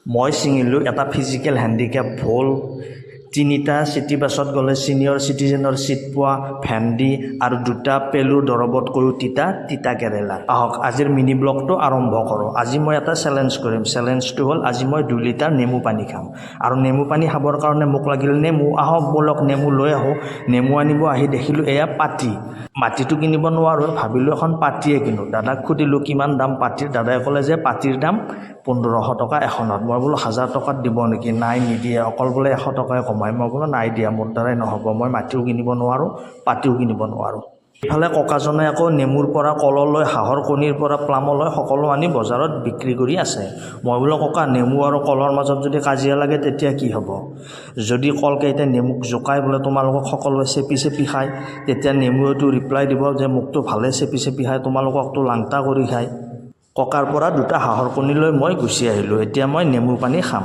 মই ছিঙিলোঁ এটা physical handicap ভোল, 3টা চিটি বাছত গ'লে ছিনিয়ৰ চিটিজেনৰ ছিট পোৱা, ভেন্দি আৰু 2টা পেলুৰ দৰবতকৈও তিতা কেৰেলা। আহক আজিৰ মিনি ব্লগটো আৰম্ভ কৰোঁ। আজি মই এটা চেলেঞ্জ কৰিম। চেলেঞ্জটো হ'ল আজি মই 2 লিটাৰ নেমু পানী খাম। আৰু নেমু পানী খাবৰ কাৰণে মোক লাগিল নেমু। আহক বলক নেমু লৈ আহোঁ। নেমু আনিব আহি দেখিলোঁ এয়া পাতি। মাটিটো কিনিব নোৱাৰোঁ, ভাবিলোঁ এখন পাতিয়ে কিনো। দাদাক সুধিলোঁ কিমান দাম পাতিৰ। দাদাই ক'লে যে পাতিৰ দাম 1500 টকা এখনত। মই বোলো 1000 টকাত দিব নেকি? নাই নিদিয়ে, অকল বোলে 100 টকাই কমাই। মই বোলো নাই দিয়া, মোৰ দ্বাৰাই নহ'ব, মই মাটিও কিনিব নোৱাৰোঁ, পাতিও কিনিব নোৱাৰোঁ। ইফালে ককাজনে আকৌ নেমুৰ পৰা কললৈ, হাঁহৰ কণীৰ পৰা প্লামলৈ সকলো আনি বজাৰত বিক্ৰী কৰি আছে। মই বোলো ককা নেমু আৰু কলৰ মাজত যদি কাজিয়া লাগে তেতিয়া কি হ'ব? যদি কলকেইটাই নেমুক জোকাই বোলে তোমালোকক সকলোৱে চেপি খায়, তেতিয়া নেমুৱেতো ৰিপ্লাই দিব যে মোকতো ভালে চেপি খায়, তোমালোককতো লাংটা কৰি খায়। ককাৰ পৰা 2টা হাঁহৰ কণী লৈ মই গুচি আহিলোঁ। এতিয়া মই নেমু পানী খাম।